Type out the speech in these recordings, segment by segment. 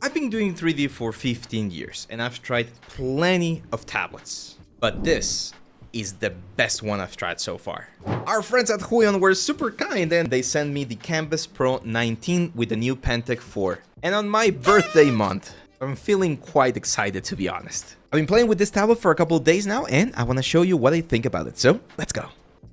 I've been doing 3D for 15 years and I've tried plenty of tablets, but this is the best one I've tried so far. Our friends at Huion were super kind and they sent me the Kamvas Pro 19 with the new Pentec 4. And on my birthday month, I'm feeling quite excited, to be honest. I've been playing with this tablet for a couple of days now and I want to show you what I think about it, so let's go.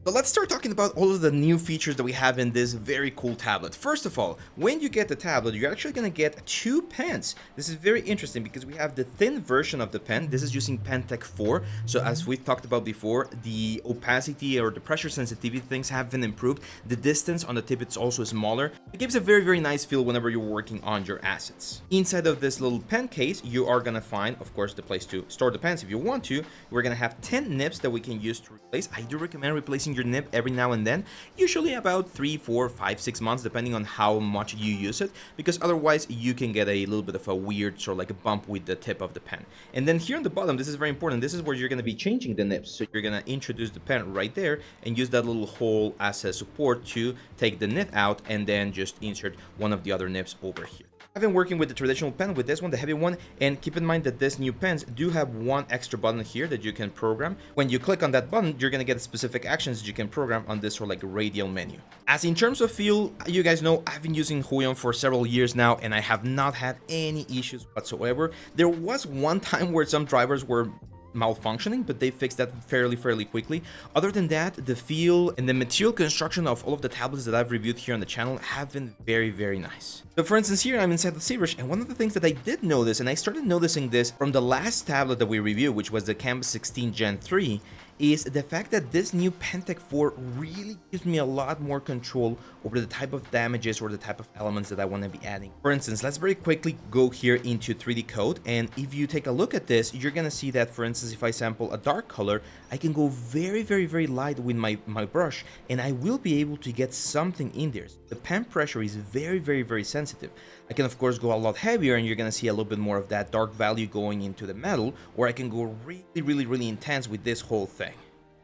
So let's start talking about all of the new features that we have in this very cool tablet. First of all, when you get the tablet, you're actually going to get two pens. This is very interesting because we have the thin version of the pen. This is using Pentec 4. So as we've talked about before, the opacity or the pressure sensitivity things have been improved. The distance on the tip is also smaller. It gives a very, very nice feel whenever you're working on your assets. Inside of this little pen case, you are going to find, of course, the place to store the pens if you want to. We're going to have 10 nibs that we can use to replace. I do recommend replacing your nib every now and then, usually about 3, 4, 5, 6 months, depending on how much you use it, because otherwise you can get a little bit of a weird sort of like a bump with the tip of the pen. And then here on the bottom, this is very important, this is where you're going to be changing the nibs. So you're going to introduce the pen right there and use that little hole as a support to take the nib out and then just insert one of the other nibs over here. I've been working with the traditional pen, with this one, the heavy one, and keep in mind that these new pens do have one extra button here that you can program. When you click on that button, you're going to get specific actions that you can program on this sort of like radial menu. As in terms of feel, you guys know I've been using Huion for several years now and I have not had any issues whatsoever. There was one time where some drivers were malfunctioning, but they fixed that fairly quickly. Other than that, the feel and the material construction of all of the tablets that I've reviewed here on the channel have been very nice. So for instance, here I'm inside the ZBrush, and one of the things that I did notice, and I started noticing this from the last tablet that we reviewed, which was the Kamvas 16 Gen 3, is the fact that this new Pentec 4 really gives me a lot more control over the type of damages or the type of elements that I want to be adding. For instance, let's very quickly go here into 3D code, and if you take a look at this, you're gonna see that, for instance, if I sample a dark color, I can go very light with my brush, and I will be able to get something in there. The pen pressure is very sensitive. I can of course go a lot heavier and you're gonna see a little bit more of that dark value going into the metal, or I can go really intense with this whole thing.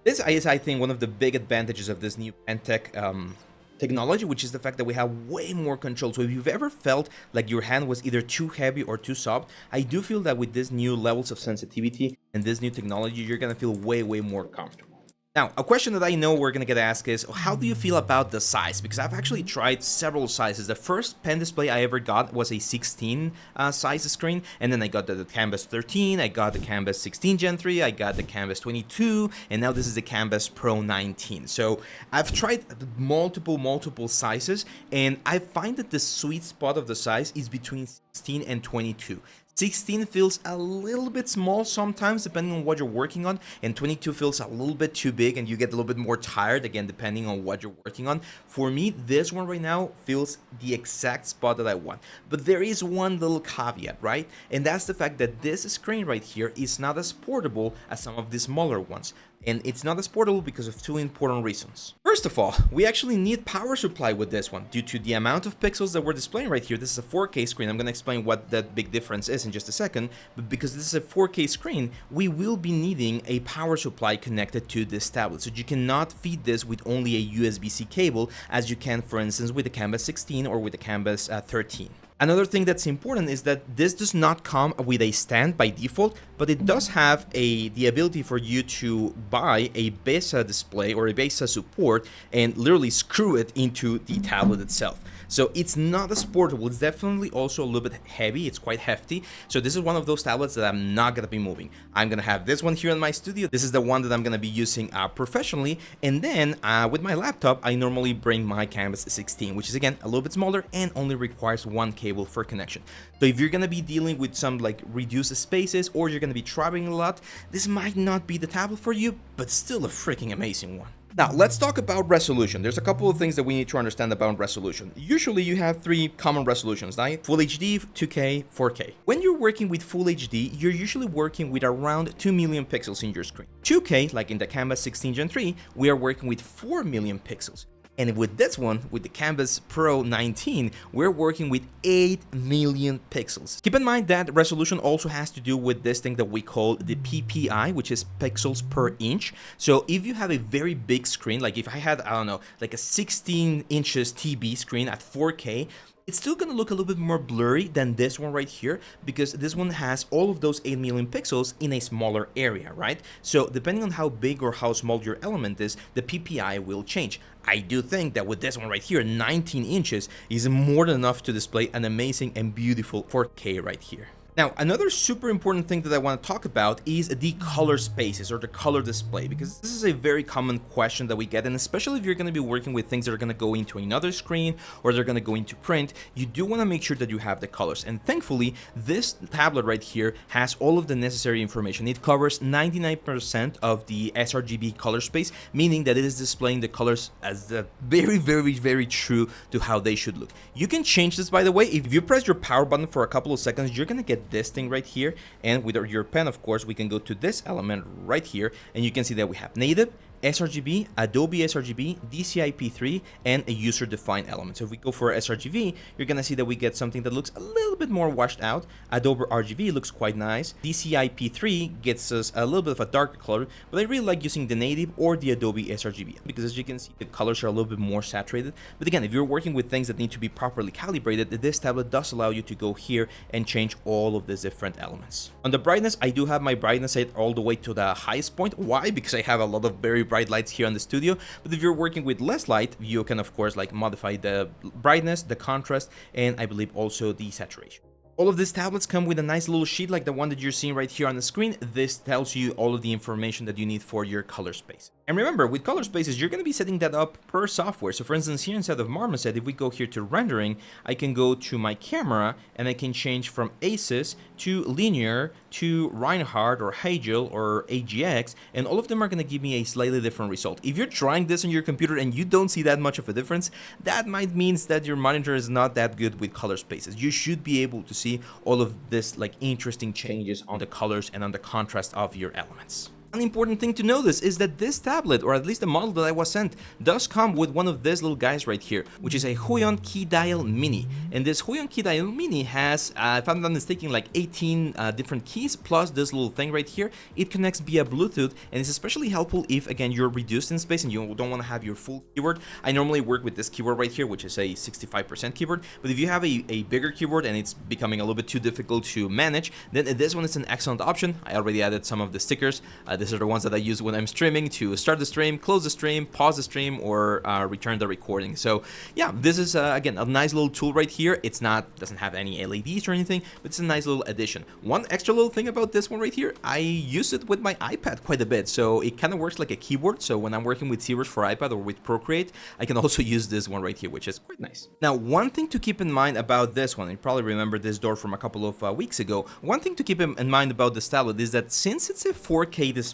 This is, I think, one of the big advantages of this new Pentec technology, which is the fact that we have way more control. So if you've ever felt like your hand was either too heavy or too soft, I do feel that with these new levels of sensitivity and this new technology, you're gonna feel way more comfortable. Now, a question that I know we're gonna get asked is, how do you feel about the size? Because I've actually tried several sizes. The first pen display I ever got was a 16 size screen, and then I got the Kamvas 13, I got the Kamvas 16 Gen 3, I got the Kamvas 22, and now this is the Kamvas Pro 19. So I've tried multiple sizes, and I find that the sweet spot of the size is between 16 and 22. 16 feels a little bit small sometimes depending on what you're working on, and 22 feels a little bit too big and you get a little bit more tired, again depending on what you're working on. For me, this one right now feels the exact spot that I want. But there is one little caveat, right? And that's the fact that this screen right here is not as portable as some of the smaller ones. And it's not as portable because of two important reasons. First of all, we actually need power supply with this one due to the amount of pixels that we're displaying right here. This is a 4K screen. I'm going to explain what that big difference is in just a second. But because this is a 4K screen, we will be needing a power supply connected to this tablet. So you cannot feed this with only a USB-C cable as you can, for instance, with the Kamvas 16 or with the Kamvas 13. Another thing that's important is that this does not come with a stand by default, but it does have the ability for you to buy a BESA display or a BESA support and literally screw it into the tablet itself. So it's not as portable, it's definitely also a little bit heavy, it's quite hefty. So this is one of those tablets that I'm not going to be moving. I'm going to have this one here in my studio. This is the one that I'm going to be using professionally. And then with my laptop, I normally bring my Kamvas 16, which is again a little bit smaller and only requires one cable for connection. So if you're going to be dealing with some like reduced spaces or you're going to be traveling a lot, this might not be the tablet for you, but still a freaking amazing one. Now, let's talk about resolution. There's a couple of things that we need to understand about resolution. Usually you have three common resolutions, right? Full HD, 2K, 4K. When you're working with Full HD, you're usually working with around 2 million pixels in your screen. 2K, like in the Kamvas 16 Gen 3, we are working with 4 million pixels. And with this one, with the Kamvas Pro 19, we're working with 8 million pixels. Keep in mind that resolution also has to do with this thing that we call the PPI, which is pixels per inch. So if you have a very big screen, like if I had, I don't know, like a 16 inches TV screen at 4K, It's still gonna look a little bit more blurry than this one right here, because this one has all of those 8 million pixels in a smaller area, right? So depending on how big or how small your element is, the PPI will change. I do think that with this one right here, 19 inches is more than enough to display an amazing and beautiful 4K right here. Now, another super important thing that I want to talk about is the color spaces or the color display, because this is a very common question that we get, and especially if you're going to be working with things that are going to go into another screen or they're going to go into print, you do want to make sure that you have the colors. And thankfully, this tablet right here has all of the necessary information. It covers 99% of the sRGB color space, meaning that it is displaying the colors as the very true to how they should look. You can change this, by the way. If you press your power button for a couple of seconds, you're going to get this thing right here, and with your pen, of course, we can go to this element right here, and you can see that we have native, sRGB, Adobe sRGB, DCI-P3, and a user-defined element. So if we go for sRGB, you're gonna see that we get something that looks a little bit more washed out. Adobe RGB looks quite nice. DCI-P3 gets us a little bit of a darker color, but I really like using the native or the Adobe sRGB, because as you can see, the colors are a little bit more saturated. But again, if you're working with things that need to be properly calibrated, this tablet does allow you to go here and change all of these different elements. On the brightness, I do have my brightness set all the way to the highest point. Why? Because I have a lot of very bright lights here on the studio, but if you're working with less light, you can of course like modify the brightness, the contrast, and I believe also the saturation. All of these tablets come with a nice little sheet like the one that you're seeing right here on the screen. This tells you all of the information that you need for your color space. And remember, with color spaces, you're going to be setting that up per software. So for instance, here inside of Marmoset, if we go here to rendering, I can go to my camera and I can change from ACES to linear to Reinhardt or Hagel or AGX, and all of them are going to give me a slightly different result. If you're trying this on your computer and you don't see that much of a difference, that might mean that your monitor is not that good with color spaces. You should be able to see all of this like interesting changes on the colors and on the contrast of your elements. An important thing to notice is that this tablet, or at least the model that I was sent, does come with one of these little guys right here, which is a Huion Key Dial Mini. And this Huion Key Dial Mini has, if I'm not mistaken, like 18 different keys, plus this little thing right here. It connects via Bluetooth, and it's especially helpful if, again, you're reduced in space and you don't want to have your full keyboard. I normally work with this keyboard right here, which is a 65% keyboard, but if you have a bigger keyboard and it's becoming a little bit too difficult to manage, then this one is an excellent option. I already added some of the stickers. These are the ones that I use when I'm streaming to start the stream, close the stream, pause the stream, or return the recording. So yeah, this is again a nice little tool right here. It's doesn't have any LEDs or anything, but it's a nice little addition. One extra little thing about this one right here, I use it with my iPad quite a bit, so it kind of works like a keyboard. So when I'm working with ZBrush for iPad or with Procreate, I can also use this one right here, which is quite nice. Now, one thing to keep in mind about this one, you probably remember this door from a couple of weeks ago. One thing to keep in mind about this tablet is that since it's a 4K display,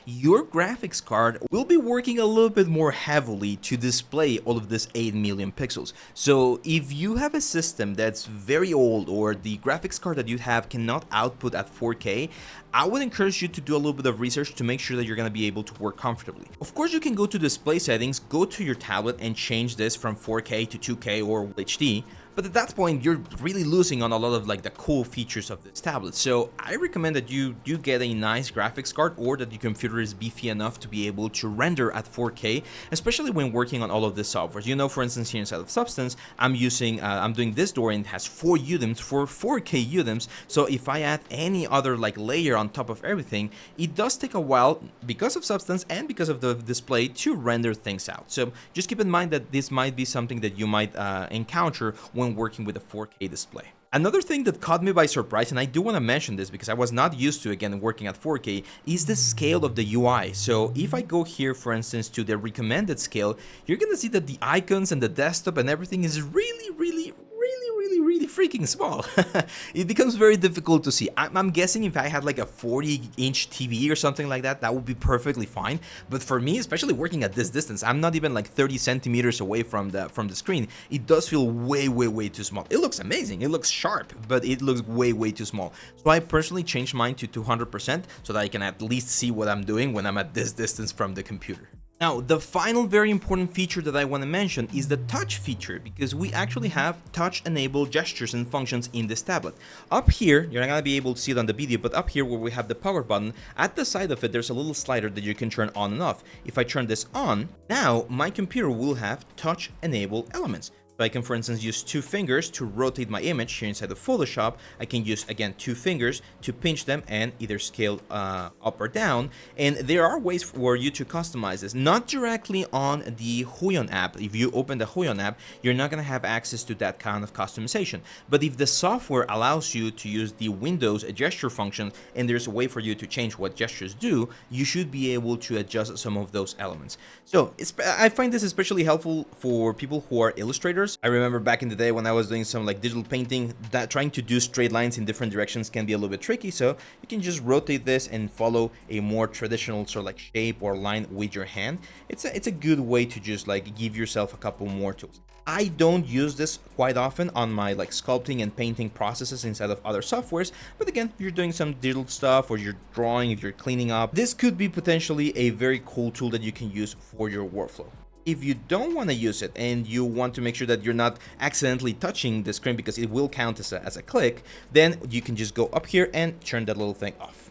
your graphics card will be working a little bit more heavily to display all of this 8 million pixels. So if you have a system that's very old, or the graphics card that you have cannot output at 4K, I would encourage you to do a little bit of research to make sure that you're going to be able to work comfortably. Of course, you can go to display settings, go to your tablet and change this from 4K to 2K or HD. But at that point, you're really losing on a lot of like the cool features of this tablet. So I recommend that you do get a nice graphics card, or that your computer is beefy enough to be able to render at 4K, especially when working on all of this software. You know, for instance, here inside of Substance, I'm doing this door and it has 4 UDIMs for 4K UDIMs. So if I add any other like layer on top of everything, it does take a while because of Substance and because of the display to render things out. So just keep in mind that this might be something that you might encounter when working with a 4K display. Another thing that caught me by surprise, and I do want to mention this because I was not used to, again, working at 4K, is the scale of the UI. So if I go here, for instance, to the recommended scale, you're going to see that the icons and the desktop and everything is really freaking small. It becomes very difficult to see. I'm guessing if I had like a 40-inch TV or something like that, that would be perfectly fine. But for me, especially working at this distance, I'm not even like 30 centimeters away from the screen. It does feel way too small. It looks amazing. It looks sharp, but it looks way too small. So I personally changed mine to 200% so that I can at least see what I'm doing when I'm at this distance from the computer. Now, the final very important feature that I want to mention is the touch feature, because we actually have touch-enabled gestures and functions in this tablet. Up here, you're not going to be able to see it on the video, but up here where we have the power button, at the side of it, there's a little slider that you can turn on and off. If I turn this on, now my computer will have touch-enabled elements. So I can, for instance, use 2 fingers to rotate my image here inside of Photoshop. I can use, again, 2 fingers to pinch them and either scale up or down. And there are ways for you to customize this, not directly on the Huion app. If you open the Huion app, you're not going to have access to that kind of customization. But if the software allows you to use the Windows gesture function, and there's a way for you to change what gestures do, you should be able to adjust some of those elements. So I find this especially helpful for people who are illustrators. I remember back in the day when I was doing some like digital painting, that trying to do straight lines in different directions can be a little bit tricky. So you can just rotate this and follow a more traditional sort of like shape or line with your hand. It's a good way to just like give yourself a couple more tools. I don't use this quite often on my like sculpting and painting processes inside of other softwares, but again, if you're doing some digital stuff or you're drawing, if you're cleaning up, this could be potentially a very cool tool that you can use for your workflow. If you don't want to use it and you want to make sure that you're not accidentally touching the screen because it will count as a click, then you can just go up here and turn that little thing off.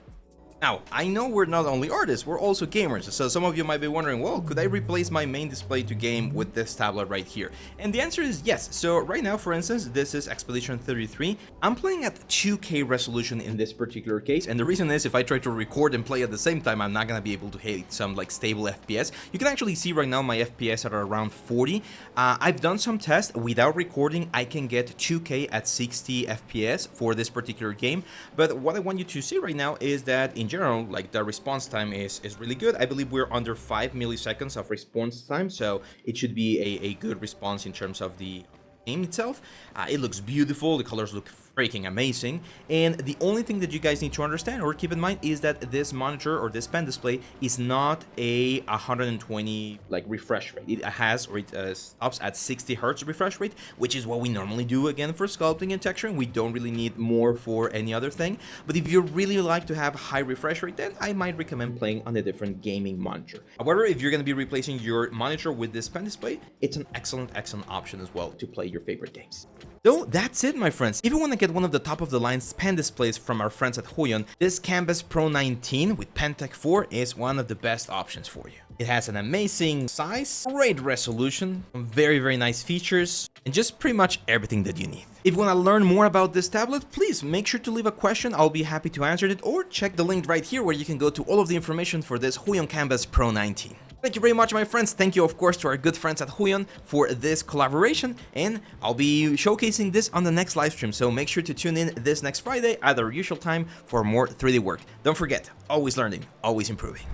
Now, I know we're not only artists, we're also gamers, so some of you might be wondering, well, could I replace my main display to game with this tablet right here? And the answer is yes. So right now, for instance, this is Expedition 33. I'm playing at 2K resolution in this particular case, and the reason is if I try to record and play at the same time, I'm not gonna be able to hit some like stable FPS. You can actually see right now my FPS are around 40. I've done some tests without recording. I can get 2K at 60 FPS for this particular game, but what I want you to see right now is that in general, like the response time is really good. I believe we're under 5 milliseconds of response time, so it should be a good response in terms of the game itself. It looks beautiful, the colors look freaking amazing, and the only thing that you guys need to understand or keep in mind is that this monitor or this pen display is not a 120 like refresh rate. It has, or it stops at 60 hertz refresh rate, which is what we normally do again for sculpting and texturing. We don't really need more for any other thing, but if you really like to have high refresh rate, then I might recommend playing on a different gaming monitor. However, if you're going to be replacing your monitor with this pen display, it's an excellent option as well to play your favorite games. So that's it, my friends. If you want to get one of the top of the line pen displays from our friends at Huion, this Kamvas Pro 19 with Pentec 4 is one of the best options for you. It has an amazing size, great resolution, very nice features, and just pretty much everything that you need. If you want to learn more about this tablet, please make sure to leave a question. I'll be happy to answer it, or check the link right here where you can go to all of the information for this Huion Kamvas Pro 19. Thank you very much, my friends. Thank you, of course, to our good friends at Huion for this collaboration, and I'll be showcasing this on the next live stream, so make sure to tune in this next Friday at our usual time for more 3D work. Don't forget, always learning, always improving.